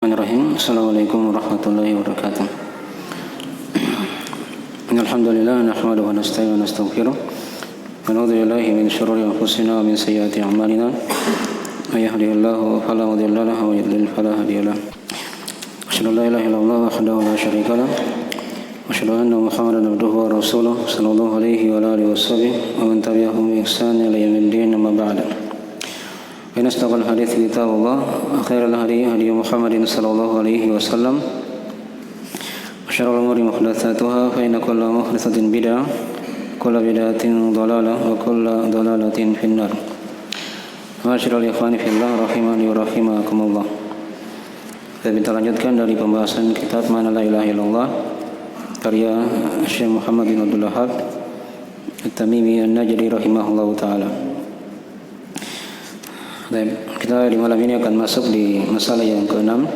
Bismillahirrahmanirrahim. Assalamualaikum warahmatullahi wabarakatuh. Alhamdulillah nahmaduhu wa nasta'inuhu wa nastaghfiruh wa na'udzu billahi min shururi anfusina wa min sayyiati a'malina. May yahdihillahu fala mudilla lahu wa may yudlil fala hadiya lahu. Asyhadu an la ilaha illallah wahdahu la syarika lahu wa asyhadu anna Muhammadan abduhu wa rasuluh sallallahu alaihi wa alihi washabbihi wa man tabi'ahum bi ihsan ila yaumil din amma ba'du. إن أصدق الحديث كتاب الله وخير الهدي هدي محمد صلى الله عليه وسلم وشر الأمور محدثاتها فإن كل محدثة بدعة كل بدعة ضلالة وكل ضلالة في النار. Ma'asyiral ikhwani fillah rahimani wa rahimakumullah. Kita lanjutkan dari pembahasan kitab Mana La Ilaha Illallah karya Syekh Muhammad bin Abdul Wahhab At-Tamimi An-Najdi rahimahullahu taala. Kita di malam ini akan masuk di masalah yang ke-6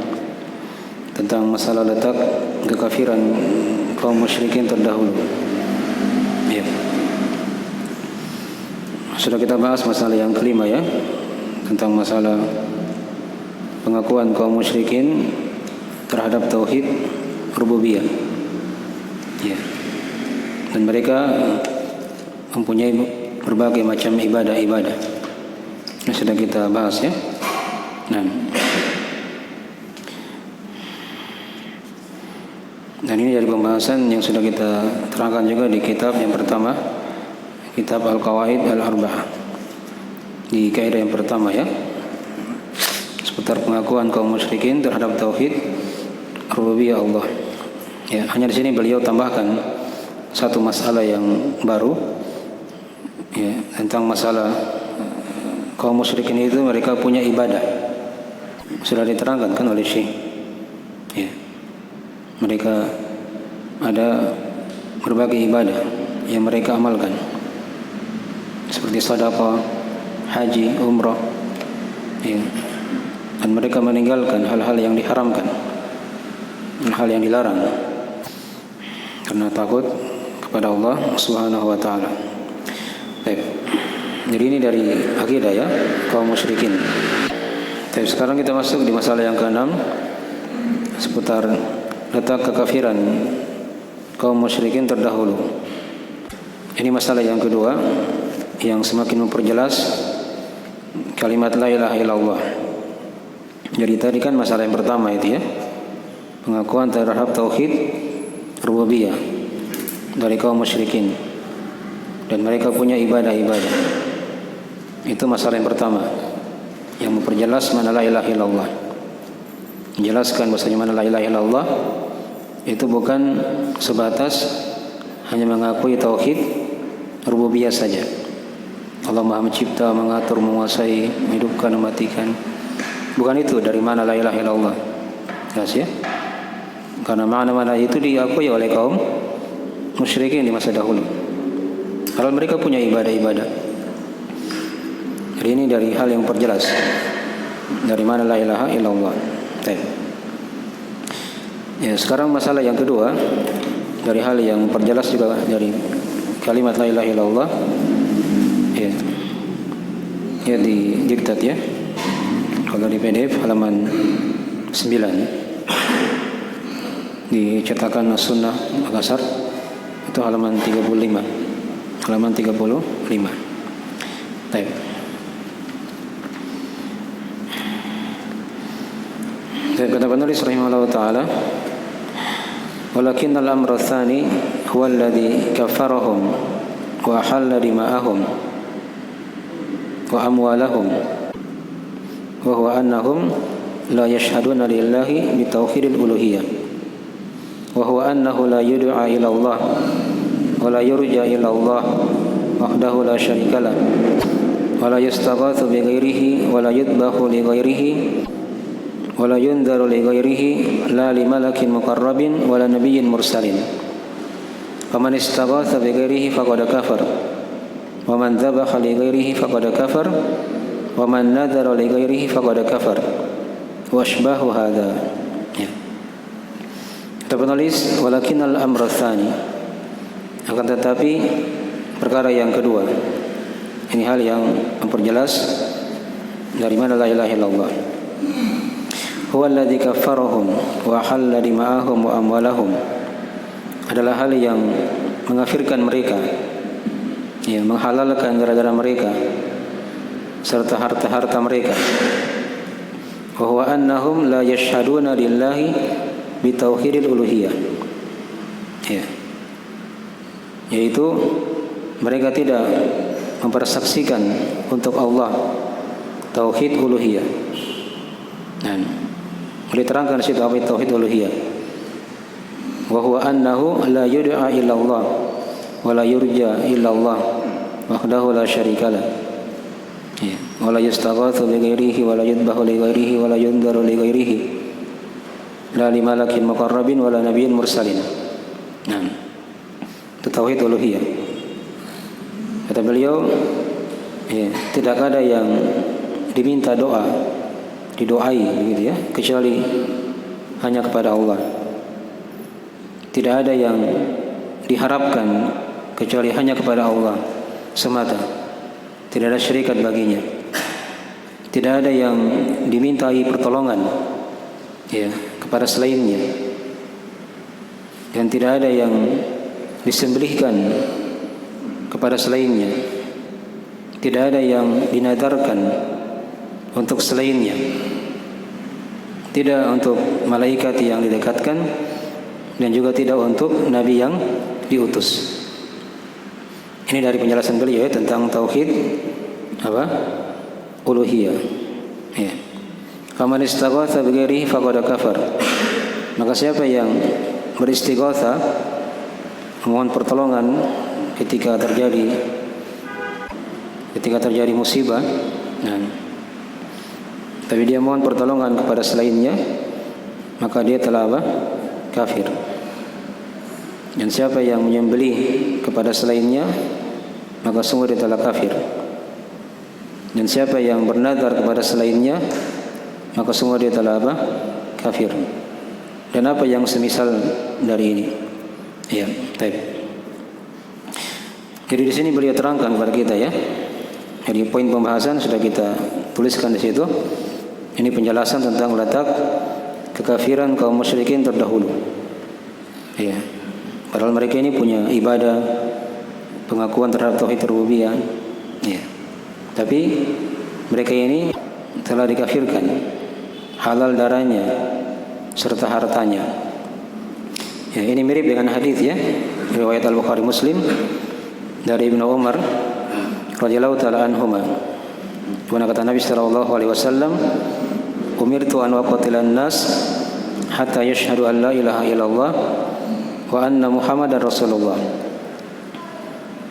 tentang masalah letak kekafiran kaum musyrikin terdahulu. Ya. Sudah kita bahas masalah yang kelima ya, tentang masalah pengakuan kaum musyrikin terhadap tauhid rububiyah. Ya. Dan mereka mempunyai berbagai macam ibadah-ibadah. Ini sudah kita bahas ya. Nah, dan ini dari pembahasan yang sudah kita terangkan juga di kitab yang pertama, kitab Al-Qawaid Al-Arba'ah. Di kaidah yang pertama ya, seputar pengakuan kaum musyrikin terhadap tauhid rububiyah Allah. Ya, hanya di sini beliau tambahkan satu masalah yang baru ya, tentang masalah kaum musyrikin itu mereka punya ibadah. Sudah diterangkan kan oleh Syekh. Ya. Mereka ada berbagai ibadah yang mereka amalkan. Seperti sedekah, haji, umrah. Ya. Dan mereka meninggalkan hal-hal yang diharamkan. Hal yang dilarang. Karena takut kepada Allah Subhanahu wa taala. Baik. Jadi ini dari akidah ya kaum musyrikin. Tapi sekarang kita masuk di masalah yang ke-6 seputar letak kekafiran kaum musyrikin terdahulu. Ini masalah yang kedua yang semakin memperjelas kalimat la ilaha illallah. Jadi tadi kan masalah yang pertama itu ya, pengakuan terhadap tauhid rububiyah dari kaum musyrikin dan mereka punya ibadah-ibadah. Itu masalah yang pertama yang memperjelas mana la ilaha illallah. Menjelaskan bahwasanya mana la ilaha illallah itu bukan sebatas hanya mengakui tauhid rububiyah saja. Allah Maha Mencipta, mengatur, menguasai, menghidupkan, mematikan. Bukan itu dari mana la ilaha illallah. Jelas ya? Karena mana-mana itu diakui oleh kaum musyrikin di masa dahulu. Kalau mereka punya ibadah-ibadah. Jadi ini dari hal yang perjelas dari mana la ilaha illallah. Ya, sekarang masalah yang kedua dari hal yang perjelas juga dari kalimat la ilaha illallah. Ya. Ya di diktat ya. Kalau di PDF halaman 9. Di cetakan Sunnah Makassar itu halaman 35. Halaman 35. Baik. Kata penulis rahimahullah ta'ala, walakinnal amra tsani huwa alladhi kafarahum wa ahalla dima'ahum wa amwalahum wa huwa annahum la yashhaduna lillahi bitauhidil uluhiyah wa huwa annahu la yud'a ila Allah wa la yurja ila Allah wahdahu la syarika lah wa la yastaghatsu bi ghairihi wa la yudbahu li ghairihi wala yundaru li ghairihi la li malakin muqarrabin wala nabiyyin mursalin faman istaghatha bi ghairihi faqad kafar wa man dhabaha li ghairihi faqad kafar wa man nadara li ghairihi faqad kafar wa asbahu hadza. Ya. Kata penulis walakinnal amra tsani, akan tetapi perkara yang kedua, ini hal yang memperjelas dari mana la ilaha illallah. huwa alladzi kaffarahum wa halla dima'ahum wa amwalahum, adalah hal yang mengkafirkan mereka, ya, menghalalkan darah-darah mereka serta harta-harta mereka. Wa huwa annahum la yashhaduna lillahi bitauhidil uluhiyah, ya, yaitu mereka tidak mempersaksikan untuk Allah tauhid uluhiyah. Dan diterangkan di situ apa itu tauhid uluhiyah. Wa huwa annahu la yud'a illa Allah wa la yurja illa Allah wahdahu la syarikalah. Ya, wa la yustaghatsu bi ghairihi wa la yudbahu li ghairihi wa la yundaru li ghairihi la li malakin muqarrabin wa la nabiyyin mursalin. Nah, itu tauhid uluhiyah. Kata beliau, ya, tidak ada yang diminta doa, didoai begitu ya, kecuali hanya kepada Allah. Tidak ada yang diharapkan kecuali hanya kepada Allah semata. Tidak ada syarikat baginya. Tidak ada yang dimintai pertolongan, ya, kepada selainnya. Dan tidak ada yang disembelihkan kepada selainnya. Tidak ada yang dinadarkan untuk selainnya. Tidak untuk malaikat yang didekatkan, dan juga tidak untuk nabi yang diutus. Ini dari penjelasan beliau ya, tentang tauhid apa? Uluhiyah. Ya. Faman istaghatsa bighairihi faqad kafar. Maka siapa yang beristighatsah, mohon pertolongan ketika terjadi musibah, nah, tapi dia mohon pertolongan kepada selainnya, maka dia telah apa? Kafir. Dan siapa yang menyembelih kepada selainnya, maka sungguh dia telah kafir. Dan siapa yang bernadar kepada selainnya, maka sungguh dia telah apa? Kafir. Dan apa yang semisal dari ini. Ya, baik. Jadi di sini beliau terangkan kepada kita ya. Jadi poin pembahasan sudah kita tuliskan di situ. Ini penjelasan tentang letak kekafiran kaum musyrikin terdahulu. Ya. Padahal mereka ini punya ibadah, pengakuan terhadap tauhid rububiyah. Ya. Tapi mereka ini telah dikafirkan, halal darahnya serta hartanya. Ya, ini mirip dengan hadis ya, riwayat Al-Bukhari Muslim dari Ibnu Umar radhiyallahu taala anhuma. Mana kata Nabi sallallahu alaihi wasallam, umirtu an uqatilan nas hatta yashhadu an la ilaha illallah wa anna Muhammadar Rasulullah,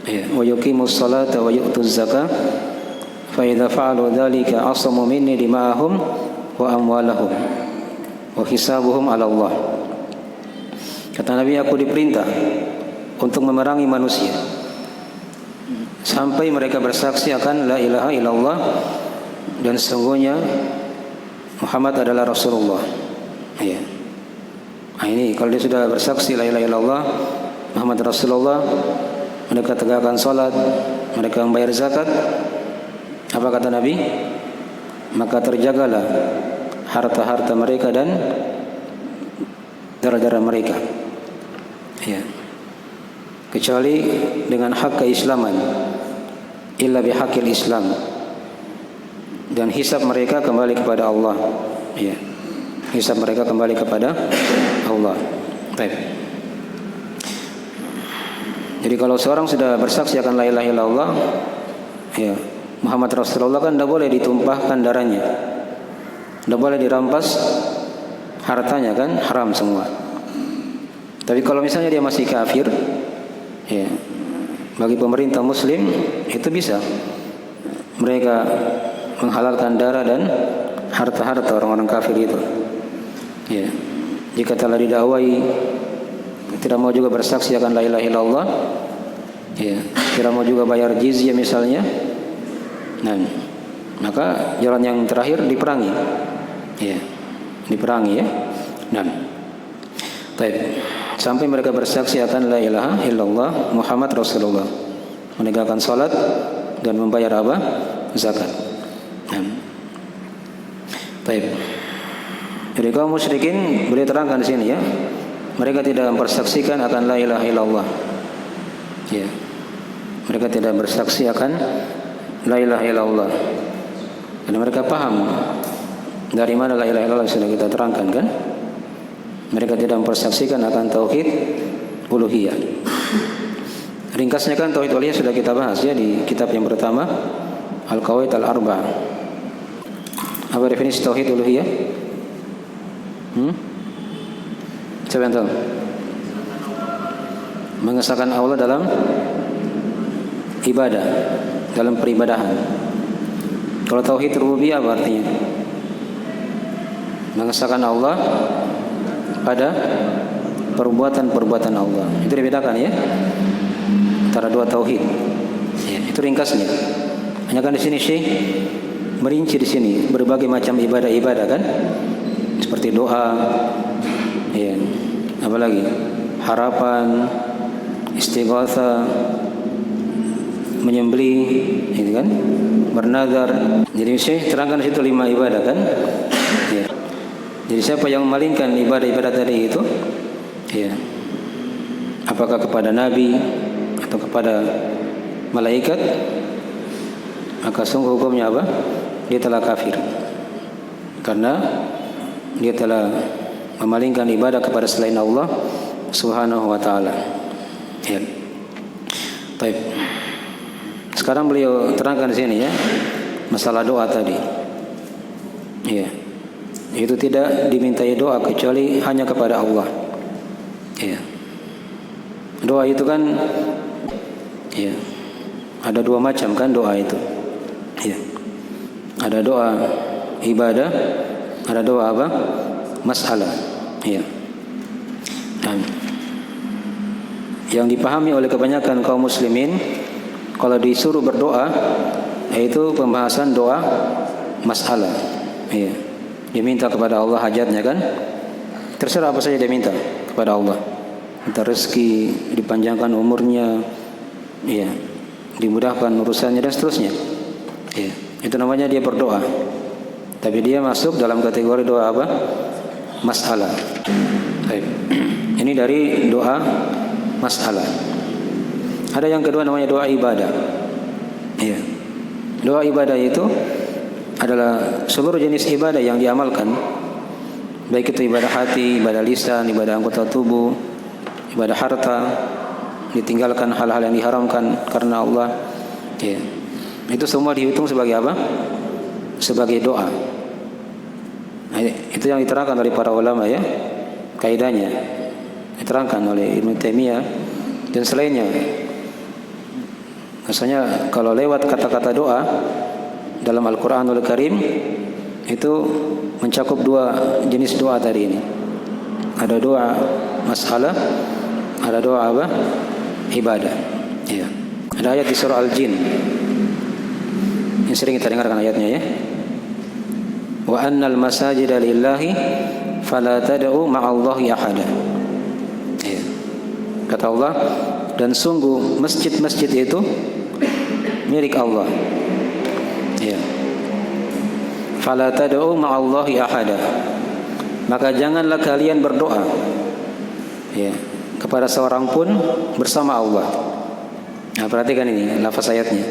ya, wa yuqimus salata wa yu'tuz zakah, fa idza fa'alu dzalika asamu minni dima'ahum wa amwalahum wa hisabuhum 'ala Allah. Kata Nabi, aku diperintah untuk memerangi manusia sampai mereka bersaksi akan la ilaha illallah dan sesungguhnya Muhammad adalah Rasulullah. Ya. Nah, ini kalau dia sudah bersaksi la ilaha illallah Muhammad Rasulullah, mereka tegakkan salat, mereka membayar zakat, apa kata Nabi? Maka terjagalah harta-harta mereka dan darah-darah mereka. Ya. Kecuali dengan hak keislaman, illa bihaqil Islam, dan hisab mereka kembali kepada Allah. Ya. Hisab mereka kembali kepada Allah. Baik. Jadi kalau seorang sudah bersaksi akan la ilaha illallah, ya, Muhammad Rasulullah, kan tidak boleh ditumpahkan darahnya, tidak boleh dirampas hartanya, kan haram semua. Tapi kalau misalnya dia masih kafir, ya, bagi pemerintah Muslim itu bisa mereka menghalalkan darah dan harta-harta orang-orang kafir itu. Ya, jika telah didakwai tidak mau juga bersaksi akan la ilaha illallah, ya, tidak mau juga bayar jizyah misalnya, nah, maka jalan yang terakhir diperangi, ya, diperangi ya. Nah, baik, sampai mereka bersaksi akan la ilaha illallah Muhammad Rasulullah, menegakkan salat dan membayar apa? Zakat. Nah, baik. Jadi kaum musyrikin boleh terangkan di sini ya. Mereka tidak mempersaksikan akan la ilaha illallah. Ya. Mereka tidak bersaksi akan la ilaha illallah. Karena mereka paham dari mana la ilaha illallah sudah kita terangkan kan? Mereka tidak mempersaksikan akan tauhid uluhiyah. Ringkasnya kan tauhid uluhiyah sudah kita bahas ya di kitab yang pertama Al-Qawaid Al-Arba'ah. Apa definisi tauhid uluhiyah? Siapa yang tahu? Mengesahkan Allah dalam ibadah, dalam peribadahan. Kalau tauhid rububiyah apa artinya? Mengesahkan Allah pada perbuatan-perbuatan Allah. Itu dibedakan ya antara dua tauhid. Ya, itu ringkasnya. Hanya kan di sini Syekh merinci di sini berbagai macam ibadah-ibadah kan? Seperti doa, ya, apalagi harapan, istighatsah, menyembelih, gitu kan? Bernazar. Jadi Syekh terangkan di situ 5 ibadah kan? Ya. Jadi siapa yang memalingkan ibadah-ibadah tadi itu, ya, apakah kepada nabi atau kepada malaikat, maka sungguh hukumnya apa? Dia telah kafir. Karena dia telah memalingkan ibadah kepada selain Allah Subhanahu wa taala. Ya. Baik. Sekarang beliau terangkan di sini ya masalah doa tadi. Ya. Itu tidak dimintai doa kecuali hanya kepada Allah. Ya. Doa itu kan ya ada 2 macam kan doa itu. Ya. Ada doa ibadah, ada doa apa? Masalah. Ya. Dan yang dipahami oleh kebanyakan kaum muslimin kalau disuruh berdoa yaitu pembahasan doa masalah. Ya. Dia minta kepada Allah hajatnya kan? Terserah apa saja dia minta kepada Allah. Minta rezeki, dipanjangkan umurnya, ya, dimudahkan urusannya dan seterusnya. Ya, itu namanya dia berdoa. Tapi dia masuk dalam kategori doa apa? Masalah. Baik. Ini dari doa masalah. Ada yang kedua namanya doa ibadah. Ya. Doa ibadah itu adalah seluruh jenis ibadah yang diamalkan, baik itu ibadah hati, ibadah lisan, ibadah anggota tubuh, ibadah harta, ditinggalkan hal-hal yang diharamkan karena Allah. Ya. Itu semua dihitung sebagai apa? Sebagai doa. Nah, itu yang diterangkan oleh para ulama ya, kaidahnya diterangkan oleh Ibnu Taimiyah dan selainnya. Maksudnya kalau lewat kata-kata doa dalam Al-Quranul Karim itu mencakup 2 jenis doa tadi ini. Ada doa masalah, ada doa apa? Ibadah. Ya. Ada ayat di surah Al-Jin. Yang sering kita dengarkan ayatnya ya. Wa annal masajida lillahi fala tad'u ma'allahi ahada. Ya. Kata Allah, dan sungguh masjid-masjid itu milik Allah. Ya. Fala tad'u ma'allahi ahada. Maka janganlah kalian berdoa ya kepada seorang pun bersama Allah. Nah, perhatikan ini lafaz ayatnya.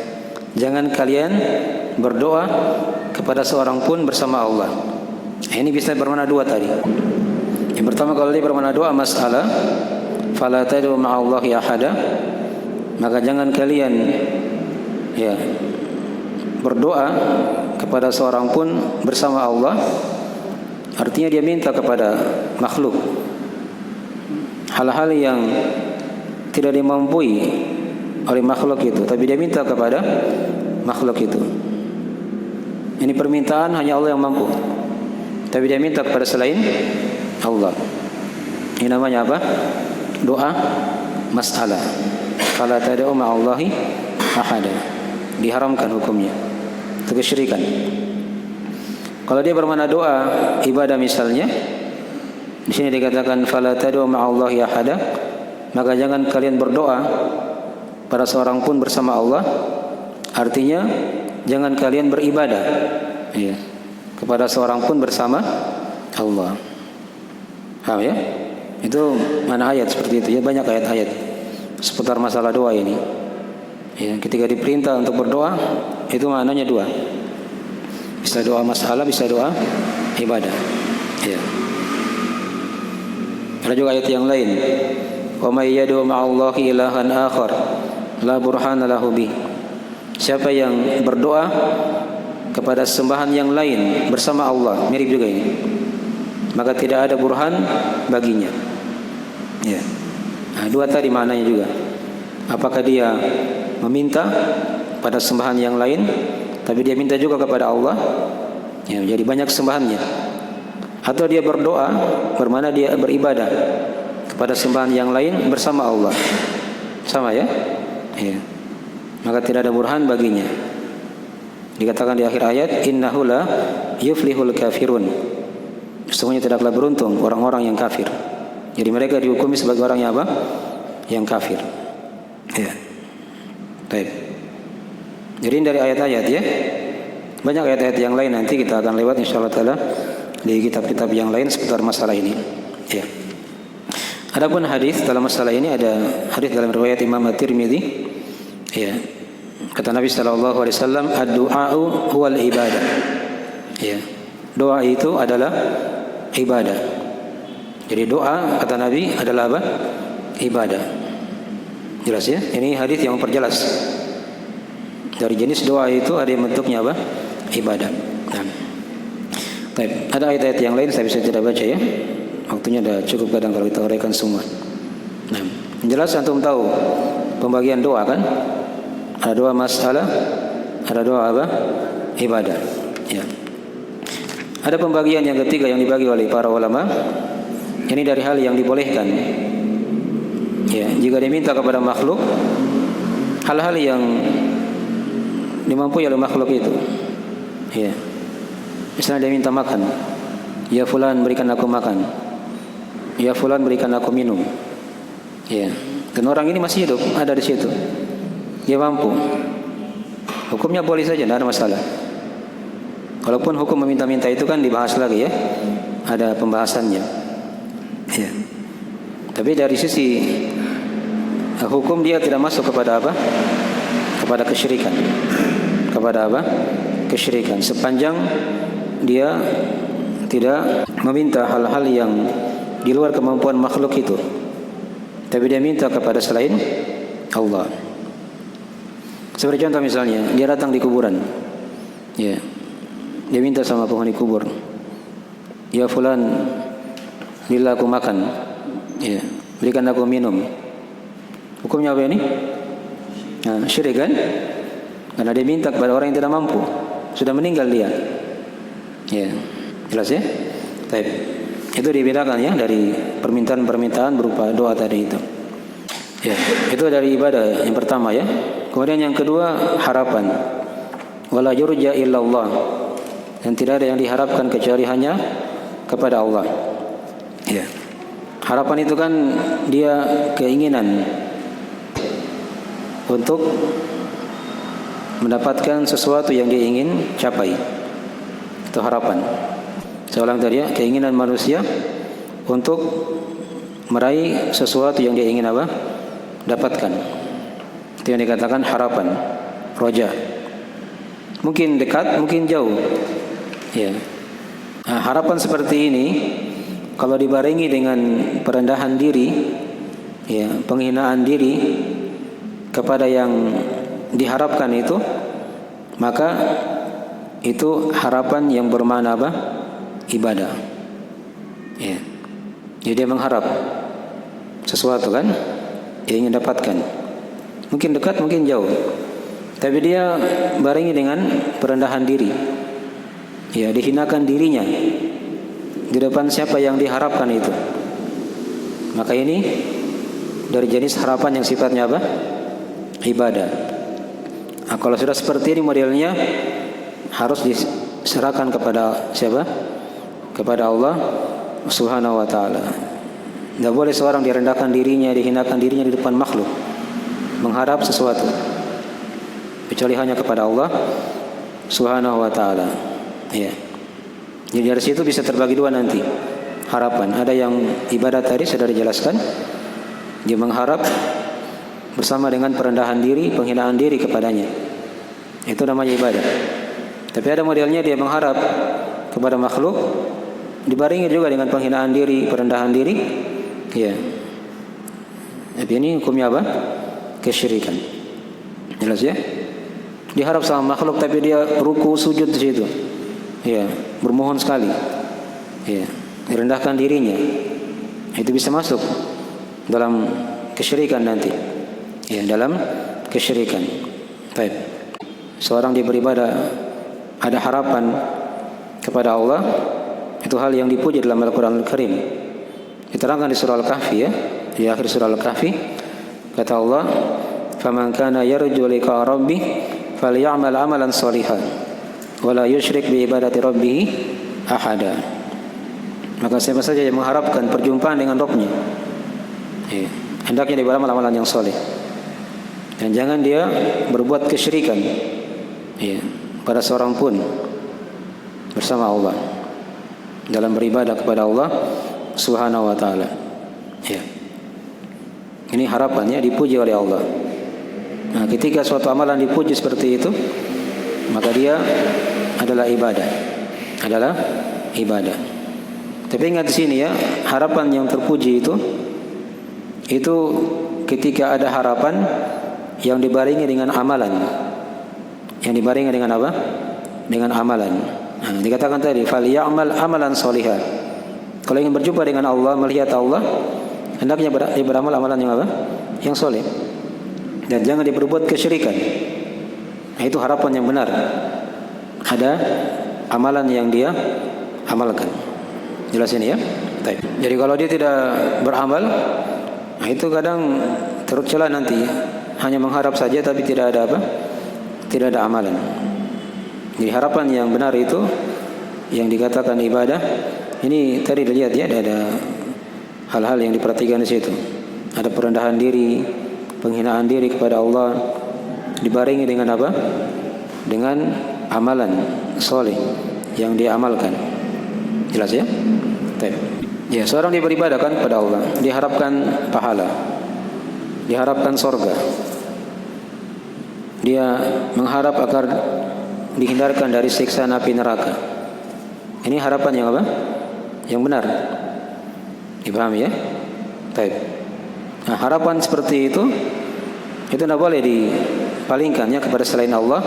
Jangan kalian berdoa kepada seorang pun bersama Allah. Ini bisa bermakna 2 tadi. Yang pertama kalau dia bermakna doa masalah, fala tad'u ma'allahi ahada, maka jangan kalian ya berdoa kepada seorang pun bersama Allah. Artinya dia minta kepada makhluk hal-hal yang tidak dimampu oleh makhluk itu, tapi dia minta kepada makhluk itu. Ini permintaan hanya Allah yang mampu, tapi dia minta kepada selain Allah. Ini namanya apa? Doa masalah. Fala tad'u ma'allahi ahada. Diharamkan hukumnya. Itu kesyirikan. Kalau dia bermakna doa ibadah misalnya, di sini dikatakan fala tad'u ma'allahi ahada, maka jangan kalian berdoa pada seorang pun bersama Allah. Artinya jangan kalian beribadah ya kepada seorang pun bersama Allah. Paham ya? Itu mana ayat seperti itu ya, banyak ayat-ayat seputar masalah doa ini. Ya, ketika diperintah untuk berdoa itu maknanya dua. Bisa doa masalah, bisa doa ibadah. Ya. Ada juga ayat yang lain. Wa may yad'u ma'allahi ilahan akhar la burhana lahu bih. Siapa yang berdoa kepada sembahan yang lain bersama Allah, mirip juga ini, maka tidak ada burhan baginya. Ya. Nah, dua tadi maknanya juga. Apakah dia meminta pada sembahan yang lain, tapi dia minta juga kepada Allah, ya, jadi banyak sembahannya. Atau dia berdoa, bermana dia beribadah kepada sembahan yang lain bersama Allah, sama ya? Ya. Maka tidak ada burhan baginya. Dikatakan di akhir ayat, innahu la yuflihul kafirun. Sesungguhnya tidaklah beruntung orang-orang yang kafir. Jadi mereka dihukumi sebagai orang yang apa? Yang kafir. Ya. Baik. Jadi dari ayat-ayat ya. Banyak ayat-ayat yang lain nanti kita akan lewat insyaallah taala di kitab-kitab yang lain seputar masalah ini. Ya. Adapun hadis dalam masalah ini, ada hadis dalam riwayat Imam At-Tirmidzi. Ya. Kata Nabi sallallahu alaihi wasallam, ad-du'a'u huwal ibadah. Ya. Doa itu adalah ibadah. Jadi doa kata Nabi adalah apa? Ibadah. Jelas ya? Ini hadis yang memperjelas. Dari jenis doa itu ada yang bentuknya apa? Ibadah. Nah. Baik, ada ayat-ayat yang lain saya bisa tidak baca ya. Waktunya sudah cukup kadang kalau kita uraikan semua. Nah, jelas antum tahu pembagian doa kan? Ada doa masalah, ada doa apa? Ibadah. Ya. Ada pembagian yang ketiga yang dibagi oleh para ulama. Ini dari hal yang dibolehkan. Ya, jika diminta kepada makhluk hal-hal yang dimampu oleh makhluk itu. Ya. Misalnya dia minta makan, ya fulan berikan aku makan, ya fulan berikan aku minum. Ya. Dan orang ini masih hidup, ada di situ. Dia mampu. Hukumnya boleh saja, tidak ada masalah. Walaupun hukum meminta-minta itu kan dibahas lagi ya, ada pembahasannya. Ya. Tapi dari sisi hukum dia tidak masuk kepada apa? Kepada kesyirikan. Kepada apa? Kesyirikan. Sepanjang dia tidak meminta hal-hal yang di luar kemampuan makhluk itu, tapi dia minta kepada selain Allah. Seperti contoh misalnya, dia datang di kuburan, ya, dia minta sama penghuni kubur, ya fulan, bila aku makan, ya, berikan aku minum. Hukumnya apa ini? Nah, syirik kan? Karena dia minta kepada orang yang tidak mampu, sudah meninggal dia. Ya, jelas ya? Baik. Itu dibedakan ya dari permintaan-permintaan berupa doa tadi itu. Ya, itu dari ibadah yang pertama ya. Kemudian yang kedua, harapan. Wala yurja illallah. Dan tidak ada yang diharapkan kecuali hanya kepada Allah. Ya. Harapan itu kan dia keinginan untuk mendapatkan sesuatu yang dia ingin capai. Itu harapan. Saya ulang tadi ya, keinginan manusia untuk meraih sesuatu yang dia ingin apa? Dapatkan. Itu yang dikatakan harapan, roja. Mungkin dekat, mungkin jauh. Ya. Nah, harapan seperti ini kalau dibarengi dengan perendahan diri, ya, penghinaan diri kepada yang diharapkan itu, maka itu harapan yang bermakna apa? Ibadah. Ya. Jadi dia mengharap sesuatu kan, dia ingin dapatkan. Mungkin dekat, mungkin jauh. Tapi dia barengi dengan perendahan diri. Ya, dihinakan dirinya di depan siapa yang diharapkan itu. Maka ini dari jenis harapan yang sifatnya apa? Ibadah. Nah, kalau sudah seperti ini modelnya, harus diserahkan kepada siapa? Kepada Allah Subhanahu wa taala. Tidak boleh seorang direndahkan dirinya, dihinakan dirinya di depan makhluk, mengharap sesuatu, kecuali hanya kepada Allah Subhanahu wa taala. Ya. Jadi dari situ bisa terbagi dua nanti harapan. Ada yang ibadah tadi sudah dijelaskan, dia mengharap bersama dengan perendahan diri, penghinaan diri kepadanya. Itu namanya ibadah. Tapi ada modelnya dia mengharap kepada makhluk, dibarengi juga dengan penghinaan diri, perendahan diri. Ya. Tapi ini hukumnya apa? Kesyirikan. Jelas ya? Diharap sama makhluk tapi dia ruku sujud di situ. Ya, bermohon sekali. Ya, direndahkan dirinya. Itu bisa masuk dalam kesyirikan nanti. Ya, dalam kesyirikan. Baik. Seorang dia beribadah ada harapan kepada Allah, itu hal yang dipuji dalam Al-Quran Al-Karim. Diterangkan di surah Al-Kahfi ya, di akhir surah Al-Kahfi kata Allah, "Faman kana yarju liqa rabbih falyamal amalan shalihan wa la yusyrik bi ibadati rabbih ahada." Maka siapa saja yang mengharapkan perjumpaan dengan Rabb-Nya, ya, hendaknya dia beramal amalan yang soleh dan jangan dia berbuat kesyirikan, ya, pada seorang pun bersama Allah dalam beribadah kepada Allah Subhanahu wa taala. Ya. Ini harapannya dipuji oleh Allah. Nah, ketika suatu amalan dipuji seperti itu, maka dia adalah ibadah. Adalah ibadah. Tapi ingat di sini ya, harapan yang terpuji itu ketika ada harapan yang dibarengi dengan amalan. Yang dibarengi dengan apa? Dengan amalan. Nah, dikatakan tadi, "Falyamal amalan sholihan." Kalau ingin berjumpa dengan Allah, melihat Allah, hendaknya beramal amalan yang apa? Yang soleh. Dan jangan diperbuat kesyirikan. Nah, itu harapan yang benar. Ada amalan yang dia amalkan. Jelas ini ya? Baik. Jadi kalau dia tidak beramal, nah itu kadang tercela nanti. Hanya mengharap saja tapi tidak ada apa? Tidak ada amalan. Jadi harapan yang benar itu yang dikatakan ibadah. Ini tadi dilihat ya, ada hal-hal yang diperhatikan di situ. Ada perendahan diri, penghinaan diri kepada Allah, dibarengi dengan apa? Dengan amalan soleh yang dia amalkan. Jelas ya? Baik. Ya, seorang dia beribadah kan kepada Allah, diharapkan pahala, diharapkan sorga. Dia mengharap agar dihindarkan dari siksa api neraka. Ini harapan yang apa? Yang benar. Dipahami ya? Baik. Nah, harapan seperti itu tidak boleh dipalingkannya kepada selain Allah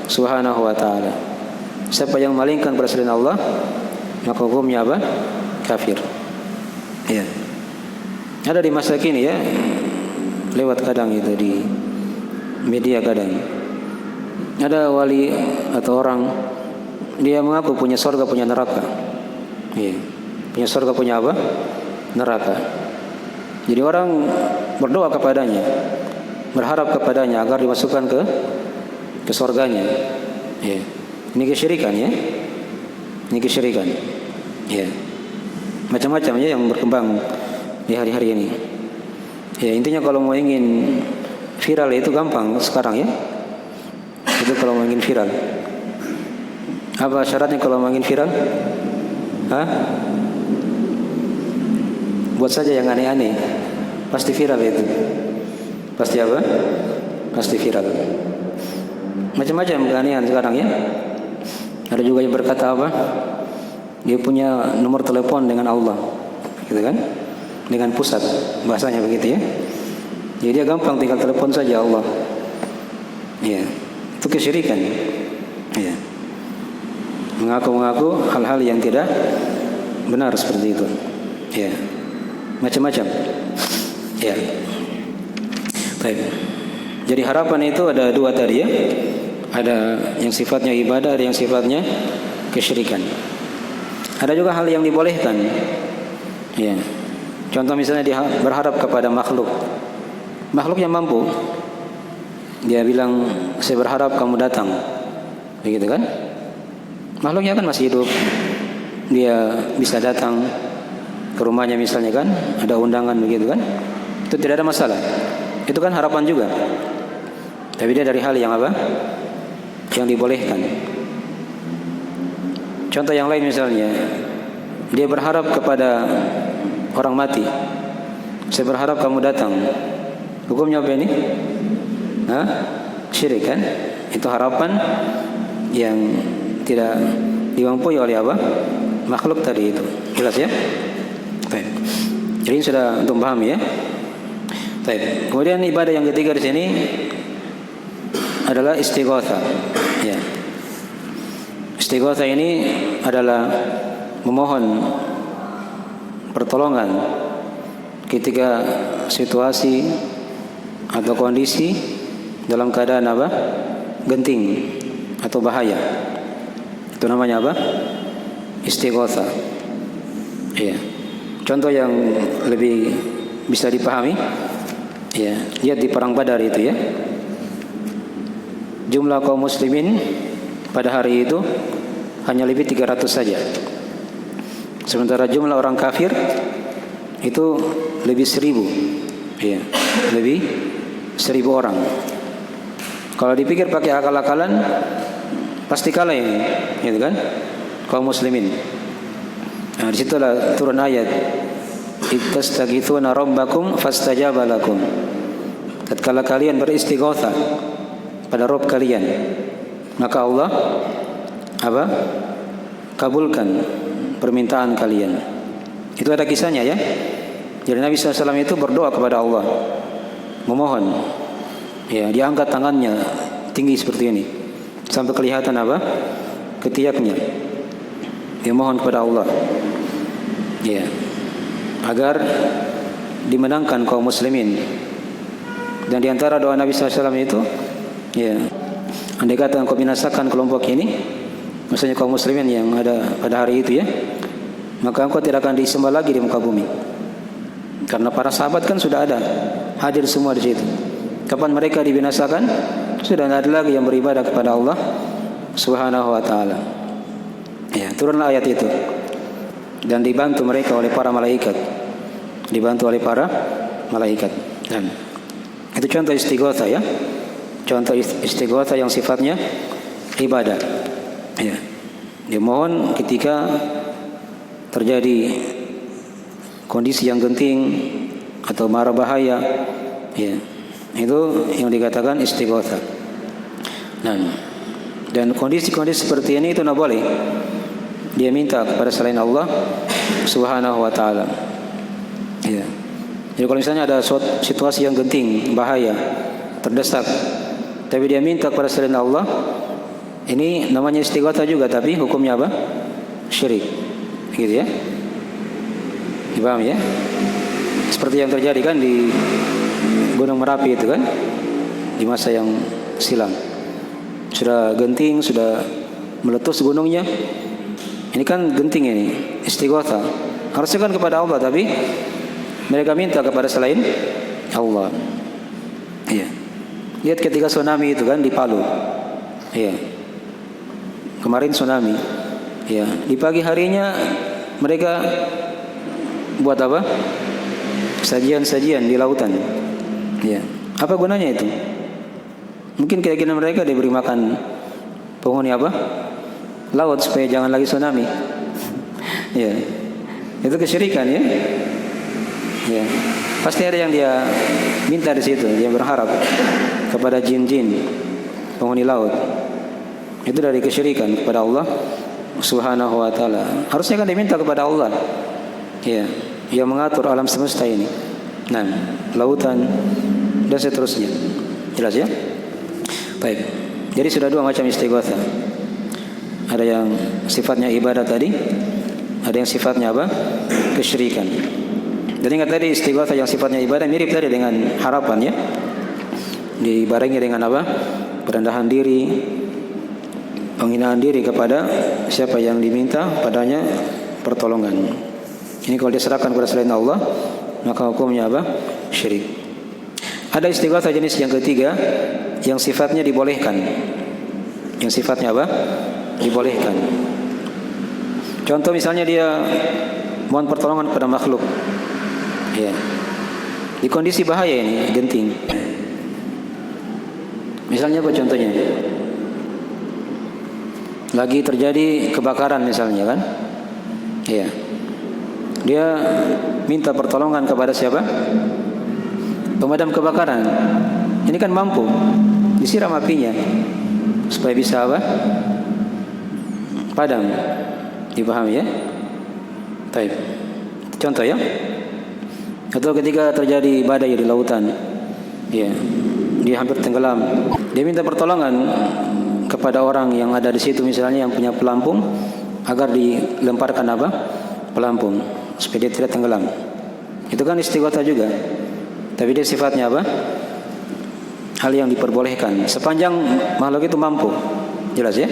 Subhanahu wa taala. Siapa yang memalingkan kepada selain Allah, maka hukumnya apa? Kafir. Ya. Ada di masa kini ya, lewat kadang itu di media kadang. Ada wali atau orang dia mengaku punya surga, punya neraka. Ya. Punya surga, punya apa? Neraka. Jadi orang berdoa kepadanya, berharap kepadanya agar dimasukkan ke surganya. Ya. Ini kesyirikan ya. Ini kesyirikan. Ya. Macam-macam ya yang berkembang di hari-hari ini. Ya, intinya kalau mau ingin viral itu gampang sekarang ya. Itu kalau mau ingin viral. Apa syaratnya kalau mau ingin viral? Hah? Buat saja yang aneh-aneh, pasti viral itu. Pasti apa? Pasti viral. Macam-macam keanehan sekarang ya. Ada juga yang berkata apa? Dia punya nomor telepon dengan Allah, gitu kan? Dengan pusat, bahasanya begitu ya. Jadi dia gampang tinggal telepon saja Allah. Ya, itu kesyirikan. Ya. Mengaku-ngaku hal-hal yang tidak benar seperti itu. Ya. Macam-macam. Ya. Baik. Jadi harapan itu ada dua tadi ya. Ada yang sifatnya ibadah, ada yang sifatnya kesyirikan. Ada juga hal yang dibolehkan. Ya. Contoh misalnya dia berharap kepada makhluk. Makhluk yang mampu. Dia bilang, "Saya berharap kamu datang." Begitu kan? Makhluknya kan masih hidup. Dia bisa datang ke rumahnya misalnya kan, ada undangan begitu kan? Itu tidak ada masalah. Itu kan harapan juga. Tapi dia dari hal yang apa? Yang dibolehkan. Contoh yang lain misalnya, dia berharap kepada orang mati. Saya berharap kamu datang. Hukumnya apa ini? Syirik kan? Itu harapan yang tidak dimampu oleh apa? Makhluk tadi itu. Jelas ya? Baik. Jadi sudah untuk paham ya. Baik. Kemudian ibadah yang ketiga di sini adalah istighatsah. Ya. Istighatsah ini adalah memohon pertolongan ketika situasi atau kondisi dalam keadaan apa? Genting atau bahaya. Itu namanya apa? Istighatsah. Ya. Contoh yang lebih bisa dipahami, ya, lihat di perang Badar itu ya. Jumlah kaum muslimin pada hari itu hanya lebih 300 saja. Sementara jumlah orang kafir itu lebih 1000. Ya, lebih 1000 orang. Kalau dipikir pakai akal-akalan pasti kalah ini, gitu kan? Kaum muslimin. Nah, disitulah turun ayat ittastaghitsuna rabbakum fastajaba lakum. Tatkala kalian beristighatsah pada Rabb kalian, maka Allah apa? Kabulkan permintaan kalian. Itu ada kisahnya ya. Jadi Nabi SAW itu berdoa kepada Allah, memohon. Ya, diangkat tangannya tinggi seperti ini sampai kelihatan apa? Ketiaknya. Dia mohon kepada Allah, ya, agar dimenangkan kaum muslimin. Dan di antara doa Nabi SAW itu, ya, andai kata engkau binasakan kelompok ini, maksudnya kaum muslimin yang ada pada hari itu ya, maka engkau tidak akan disembah lagi di muka bumi. Karena para sahabat kan sudah ada, hadir semua di situ. Kapan mereka dibinasakan, sudah tidak ada lagi yang beribadah kepada Allah Subhanahu wa taala. Ya, turunlah ayat itu. Dan dibantu mereka oleh para malaikat. Dibantu oleh para malaikat. Dan itu contoh istighatsah ya. Contoh istighatsah yang sifatnya ibadah. Ya. Dia mohon ketika terjadi kondisi yang genting atau mara bahaya. Ya. Itu yang dikatakan istighatsah. Nah, dan kondisi-kondisi seperti ini itu tidak boleh dia minta kepada selain Allah Subhanahu wa taala. Ya. Jadi kalau misalnya ada situasi yang genting, bahaya, terdesak, tapi dia minta kepada selain Allah, ini namanya istighatsah juga, tapi hukumnya apa? Syirik. Gitu ya. Dipaham ya? Seperti yang terjadi kan di Gunung Merapi itu kan, di masa yang silam. Sudah genting, sudah meletus gunungnya. Ini kan genting ini, istighatsah. Harusnya kan kepada Allah, tapi mereka minta kepada selain Allah. Iya. Lihat ketika tsunami itu kan di Palu. Iya. Kemarin tsunami. Iya. Di pagi harinya mereka buat apa? Sajian-sajian di lautan. Iya. Apa gunanya itu? Mungkin keyakinan mereka diberi makan penghuni apa? Laut supaya jangan lagi tsunami. Ya. Itu kesyirikan ya. Ya. Pasti ada yang dia minta di situ, dia berharap kepada jin-jin penghuni laut. Itu dari kesyirikan kepada Allah Subhanahu wa taala. Harusnya kan diminta kepada Allah. Ya, yang mengatur alam semesta ini. Nah, lautan dan seterusnya. Jelas ya? Baik. Jadi sudah dua macam istighatsah. Ada yang sifatnya ibadah tadi, ada yang sifatnya apa? Kesyirikan. Jadi ingat tadi istighatsah yang sifatnya ibadah mirip tadi dengan harapan ya. Dibarengi dengan apa? Perendahan diri, penghinaan diri kepada siapa yang diminta padanya pertolongan. Ini kalau diserahkan kepada selain Allah, maka hukumnya apa? Syirik. Ada istighatsah jenis yang ketiga yang sifatnya dibolehkan. Yang sifatnya apa? Dibolehkan. Contoh misalnya dia mohon pertolongan kepada makhluk. Ya. Di kondisi bahaya ini, genting. Misalnya apa contohnya? lagi terjadi kebakaran misalnya kan, ya, dia minta pertolongan kepada siapa? Pemadam kebakaran. Ini kan mampu disiram apinya supaya bisa apa? Padam. Dipahami ya? Baik. Contoh ya. Atau ketika terjadi badai di lautan, ya, dia hampir tenggelam. Dia minta pertolongan kepada orang yang ada di situ misalnya yang punya pelampung agar dilemparkan apa? Pelampung supaya dia tidak tenggelam. Itu kan istighatsah juga. Tapi dia sifatnya apa? Hal yang diperbolehkan sepanjang makhluk itu mampu. Jelas ya?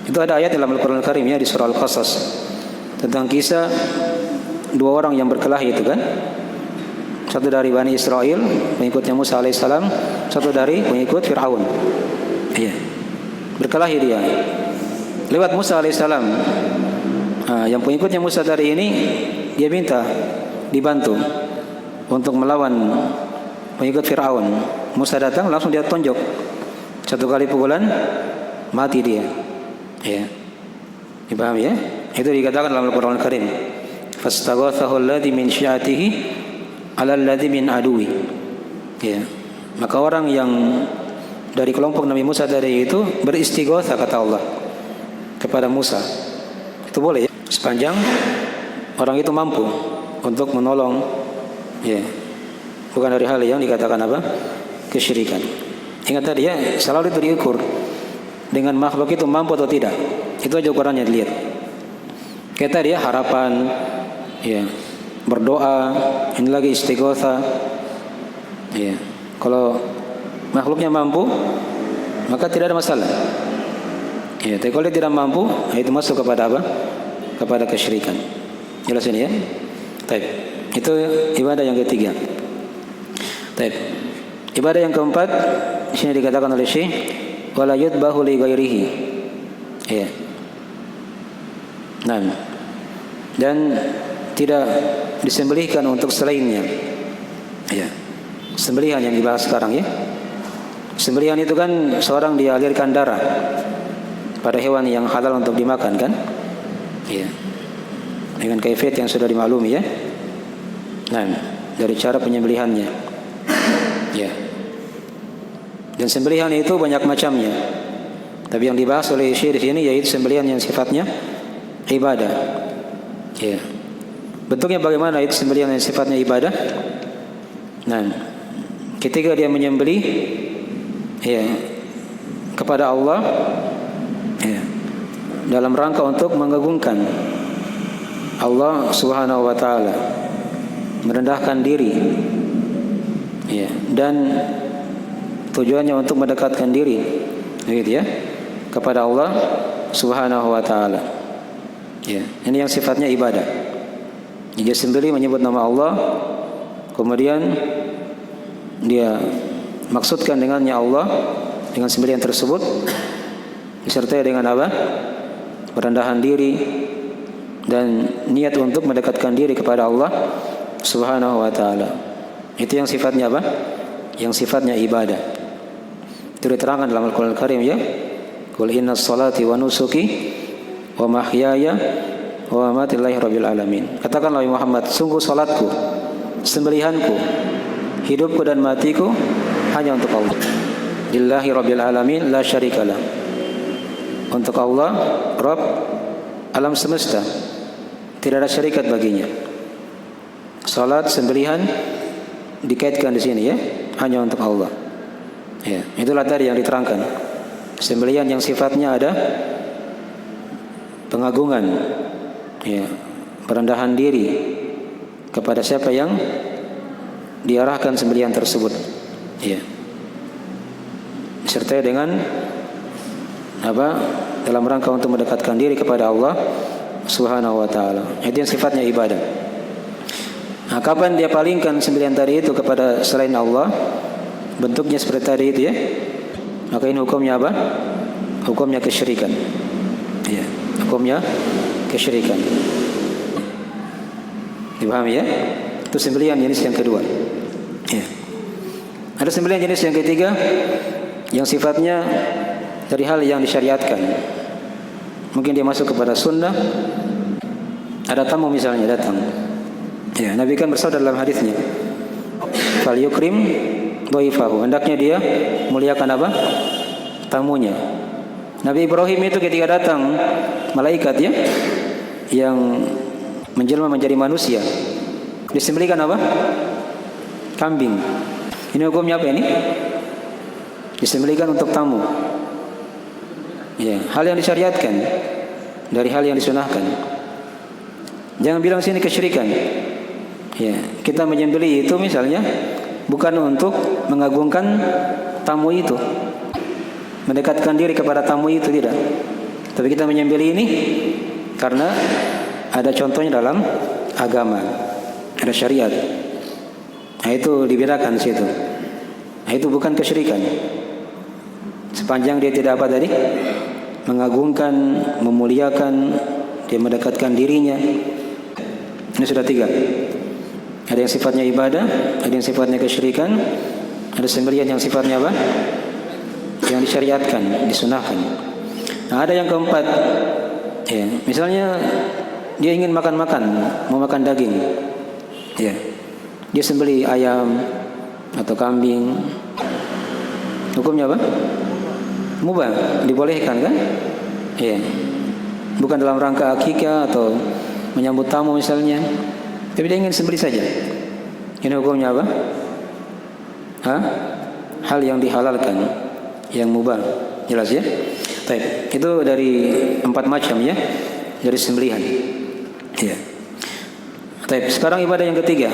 Itu ada ayat dalam Al-Qur'an Al-Karim ya di surah Al-Qasas tentang kisah dua orang yang berkelahi itu kan. Satu dari Bani Israel, pengikutnya Musa alaihissalam, satu dari pengikut Fir'aun. Iya. Berkelahi dia. Lewat Musa alaihissalam. Yang pengikutnya Musa dari ini dia minta dibantu untuk melawan pengikut Fir'aun. Musa datang langsung dia tonjok. Satu kali pukulan mati dia. Ya. Dipahami ya? Itu dikatakan dalam Al-Qur'an Al-Karim. Fastaghathahu alladhi min syi'atihi 'ala alladhi min aduwi. Ya. Maka orang yang dari kelompok Nabi Musa tadi itu beristighatsah kata Allah kepada Musa. Itu boleh ya? Sepanjang orang itu mampu untuk menolong, ya. Bukan dari hal yang dikatakan apa? Kesyirikan. Ingat tadi ya, selalu itu diukur dengan makhluk itu mampu atau tidak. Itu aja ukurannya dilihat. Kayak tadi ya, harapan, ya, berdoa, ini lagi istighatsah. Ya. Kalau makhluknya mampu, maka tidak ada masalah. Ya, tapi kalau dia tidak mampu, itu masuk kepada apa? Kepada kesyirikan. Jelas ini ya? Baik. Itu ibadah yang ketiga. Baik. Ibadah yang keempat, di sini dikatakan oleh Syekh, wala yudbahu li ghairihi. Ya. Nah. Dan tidak disembelihkan untuk selainnya. Ya. Sembelihan yang dibahas sekarang ya. Sembelihan itu kan seorang dialirkan darah pada hewan yang halal untuk dimakan kan? Ya. Dengan kaifiat yang sudah dimaklumi ya. Nah, dari cara penyembelihannya. Ya. Dan sembelihan itu banyak macamnya. Tapi yang dibahas oleh Syekh di sini yaitu sembelihan yang sifatnya ibadah. Ya. Bentuknya bagaimana itu sembelihan yang sifatnya ibadah? Nah, ketika dia menyembelih ya kepada Allah ya, dalam rangka untuk mengagungkan Allah Subhanahu wa taala, merendahkan diri ya, dan tujuannya untuk mendekatkan diri gitu ya kepada Allah Subhanahu wa taala. Ya, ini yang sifatnya ibadah. Dia sembelih menyebut nama Allah, kemudian dia maksudkan dengannya Allah dengan sembelihan tersebut disertai dengan apa? Perendahan diri dan niat untuk mendekatkan diri kepada Allah Subhanahu wa taala. Itu yang sifatnya apa? Yang sifatnya ibadah. Itu diterangkan dalam Al-Qur'an Al-Karim ya. Qul innas salati wa nusuki wa mahyaya wa mamati lillahi rabbil alamin. Katakanlah wahai Muhammad, sungguh salatku, sembelihanku, hidupku dan matiku hanya untuk Allah. Lillahi rabbil alamin la syarikalah. Untuk Allah, Rabb alam semesta, tidak ada syarikat baginya. Salat, sembelihan dikaitkan di sini ya, hanya untuk Allah. Ya, itulah tadi yang diterangkan. Sembelihan yang sifatnya ada pengagungan, ya, perendahan diri kepada siapa yang diarahkan sembelihan tersebut, ya, disertai dengan apa? Dalam rangka untuk mendekatkan diri kepada Allah Subhanahu wa taala. Itu yang sifatnya ibadah. Nah, kapan dia palingkan sembelihan tadi itu kepada selain Allah, bentuknya seperti tadi itu ya, maka ini hukumnya apa? Hukumnya kesyirikan. Ya, hukumnya kesyirikan. Dipahami ya? Itu sembelihan jenis yang kedua. Ya. Ada sembelihan jenis yang ketiga yang sifatnya dari hal yang disyariatkan. mungkin dia masuk kepada sunnah. Ada tamu misalnya datang, ya, Nabi kan bersabda dalam hadisnya, fal yukrim dhaifahu, hendaknya dia muliakan apa? Tamunya. Nabi Ibrahim itu ketika datang malaikat, ya, yang menjelma menjadi manusia, disembelihkan apa? Kambing. Ini hukumnya apa ini? Disembelihkan untuk tamu. Ya, hal yang disyariatkan dari hal yang disunahkan. Jangan bilang sini kesyirikan. Ya, kita menyembelih itu misalnya bukan untuk mengagungkan tamu itu, mendekatkan diri kepada tamu itu, tidak. Tapi kita menyembelih ini karena ada contohnya dalam agama, ada syariat. Nah, itu dibedakan situ. Nah, itu bukan kesyirikan. Sepanjang dia tidak apa tadi? Mengagungkan, memuliakan, dia mendekatkan dirinya. Ini sudah 3. Ada yang sifatnya ibadah, ada yang sifatnya kesyirikan, ada sembelihan yang sifatnya apa? Yang disyariatkan, disunahkan. Nah, ada yang keempat, ya, misalnya dia ingin makan, mau makan daging, ya, dia sembelih ayam atau kambing. Hukumnya apa? Mubah, dibolehkan kan? Ya, bukan dalam rangka akikah atau menyambut tamu misalnya, tapi dia ingin sembelih saja. Ini hukumnya apa? Hal yang dihalalkan, yang mubah. Jelas ya? Baik, itu dari 4 macam ya, dari sembelihan. Ya. Baik, sekarang ibadah yang ketiga.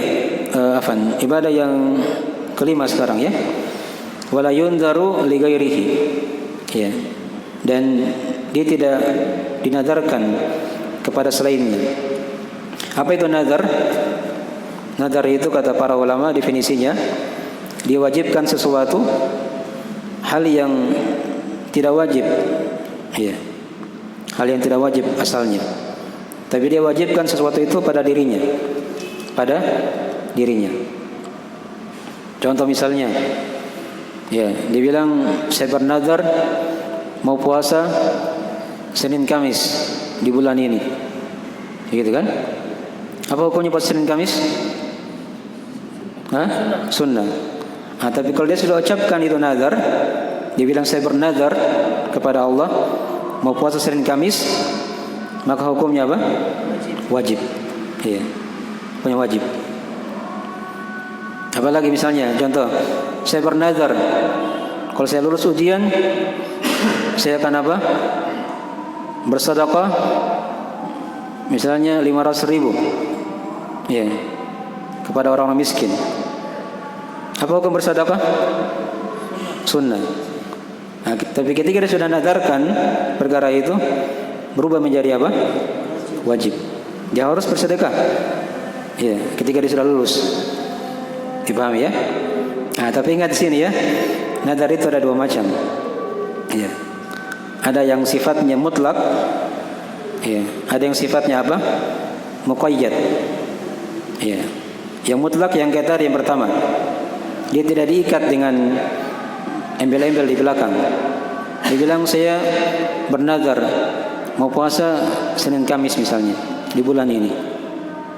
Ibadah yang kelima sekarang ya. Wala yundaru li ghairihi. Ya. Dan dia tidak dinadarkan kepada selainnya. Apa itu nazar? Nazar itu kata para ulama definisinya, diwajibkan sesuatu hal yang tidak wajib, ya, hal yang tidak wajib asalnya, tapi dia wajibkan sesuatu itu pada dirinya, Contoh misalnya, ya, dia bilang saya bernazar mau puasa Senin Kamis di bulan ini, gitu kan? Apa hukumnya puasa Senin Kamis? Sunnah. Tapi kalau dia sudah ucapkan itu nazar, dia bilang saya bernazar kepada Allah mau puasa Senin Kamis, maka hukumnya apa? Wajib. Iya, punya wajib. Apalagi misalnya, contoh, saya bernazar kalau saya lulus ujian, saya akan apa? Bersedekah misalnya 500.000, ya, kepada orang miskin. Apa hukum bersedekah? Sunnah. Nah, tapi ketika dia sudah nadarkan perkara itu, berubah menjadi apa? Wajib. Dia harus bersedekah. Ya, ketika dia sudah lulus. Dipahami ya? Nah, tapi ingat di sini ya, nadar itu ada 2 macam. Ya. Ada yang sifatnya mutlak, ya. Ada yang sifatnya apa? Muqayyad. Ya. Yang mutlak yang kata yang pertama, dia tidak diikat dengan embel-embel di belakang. Dia bilang saya bernazar mau puasa Senin Kamis misalnya di bulan ini.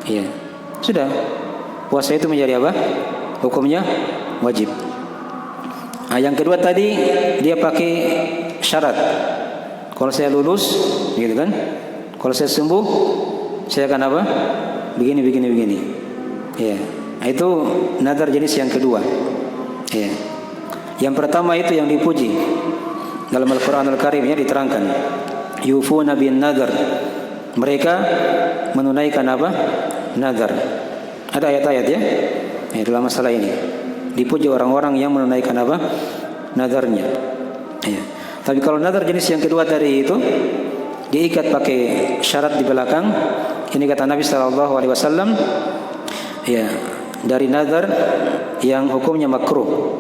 Ya. Sudah. Puasa itu menjadi apa? Hukumnya wajib. Nah, yang kedua tadi dia pakai syarat. Kalau saya lulus, gitu kan? Kalau saya sembuh, saya akan apa? Begini. Ya. Nah, itu nazar jenis yang kedua. Ya. Yang pertama itu yang dipuji dalam Al-Quran Al-Karim ya, diterangkan yufuna bin nazar, mereka menunaikan apa? Nazar. Ada ayat-ayat ya, dalam masalah ini dipuji orang-orang yang menunaikan apa? Nazarnya. Ya. Tapi kalau nazar jenis yang kedua tadi itu diikat pakai syarat di belakang, ini kata Nabi SAW, ya, dari nazar yang hukumnya makruh.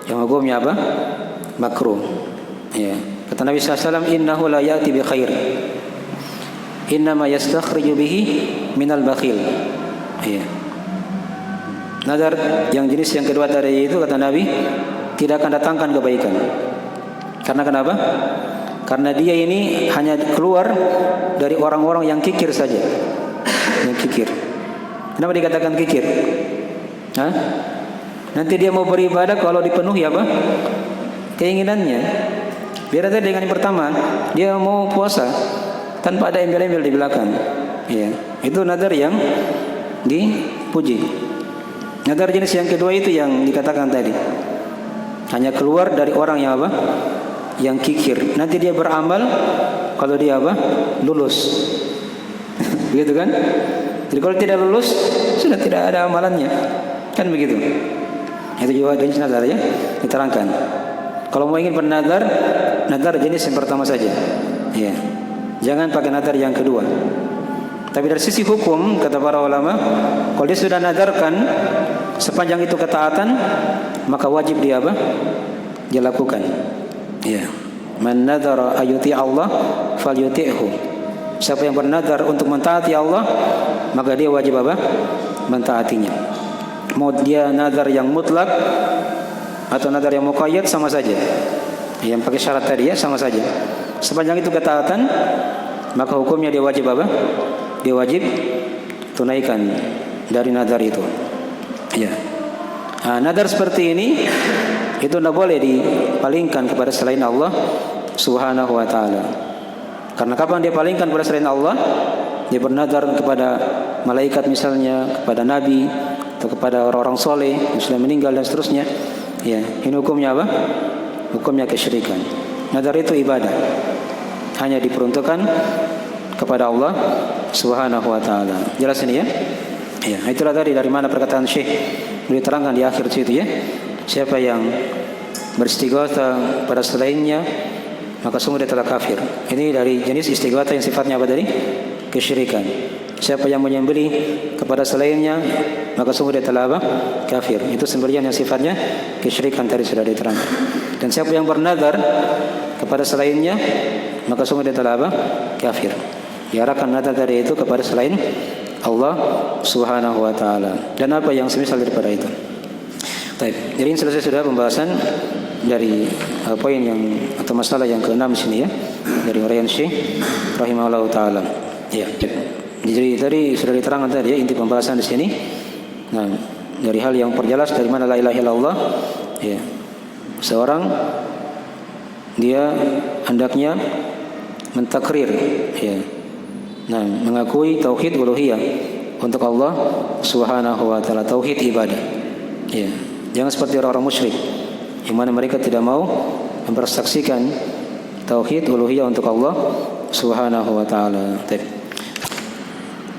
Yang hukumnya apa? Makruh. Ya. Kata Nabi SAW, innahu la ya'ti bi khair, innama yastakhriju bihi minal bakhil. Ya. Nazar yang jenis yang kedua tadi itu kata Nabi tidak akan datangkan kebaikan. Karena kenapa? Karena dia ini hanya keluar dari orang-orang yang kikir saja. Yang kikir. Kenapa dikatakan kikir? Hah? Nanti dia mau beribadah kalau dipenuhi apa? Keinginannya. Beda tadi dengan yang pertama, dia mau puasa tanpa ada embel-embel di belakang. Ya, itu nadar yang dipuji. Nadar jenis yang kedua itu yang dikatakan tadi. Hanya keluar dari orang yang apa? Yang kikir. Nanti dia beramal kalau dia apa? Lulus. Begitu kan? Jadi kalau tidak lulus sudah tidak ada amalannya. Kan begitu. Itu juga jenis nadar ya, diterangkan. Kalau mau ingin bernadar, nadar jenis yang pertama saja. Ya. Jangan pakai nadar yang kedua. Tapi dari sisi hukum kata para ulama, kalau dia sudah nadarkan sepanjang itu ketaatan, maka wajib dia apa? Dia lakukan. Ya. Man nadara ayuti Allah falyuti'hu. Siapa yang bernadar untuk mentaati Allah, maka dia wajib apa? Mentaatinya. Mau dia nadar yang mutlak atau nadar yang muqayyad sama saja. Yang pakai syarat tadi ya sama saja. Sepanjang itu ketaatan, maka hukumnya dia wajib apa? Dia wajib tunaikan dari nadar itu. Ya. Nah, nadar seperti ini itu tidak boleh dipalingkan kepada selain Allah Subhanahu wa taala. Karena kapan dia palingkan kepada selain Allah? Dia bernadar kepada malaikat misalnya, kepada nabi atau kepada orang-orang soleh yang sudah meninggal dan seterusnya. Ya, ini hukumnya apa? Hukumnya kesyirikan. Nadar itu ibadah. Hanya diperuntukkan kepada Allah Subhanahu wa taala. Jelas ini ya? Ya, itulah tadi dari mana perkataan Syekh beliau terangkan di akhir situ ya. Siapa yang beristighatsah pada selainnya, maka sungguh dia telah kafir. Ini dari jenis istighatsah yang sifatnya apa tadi? Kesyirikan. Siapa yang menyembelih kepada selainnya, maka sungguh dia telah apa? Kafir. Itu sembelihan yang sifatnya kesyirikan tadi sudah diterangkan. Dan siapa yang bernadar kepada selainnya, maka sungguh dia telah apa? Kafir. Diarahkan nadar tadi itu kepada selain Allah Subhanahu wa taala. Dan apa yang semisal daripada itu. Baik, jadi ini selesai sudah pembahasan dari poin yang atau masalah yang ke-6 sini ya, dari uraian Syekh rahimahullah taala. Ya. Jadi tadi sudah diterangkan tadi ya inti pembahasan di sini. Nah, dari hal yang perjelas dari mana la ilaha illallah ya. Seorang dia hendaknya mentakrir ya. Nah, mengakui tauhid uluhiyah untuk Allah Subhanahu wa taala, tauhid ibadah. Ya. Jangan seperti orang-orang musyrik yang mana mereka tidak mau mempersaksikan tauhid uluhiyah untuk Allah Subhanahu wa taala.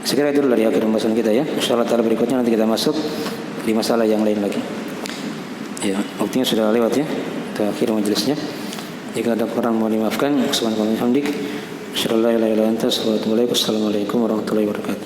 Sekiranya itu dulu dari akhir pembahasan kita ya. Insyaallah taala berikutnya nanti kita masuk di masalah yang lain lagi. Ya, waktunya sudah lewat ya. Kita akhir majelisnya. Jika ada kurang mohon dimaafkan. Subhanallah walhamdik. Asyhadu an la ilaha illa anta astaghfiruka wa atubu ilaik. Assalamualaikum warahmatullahi wabarakatuh.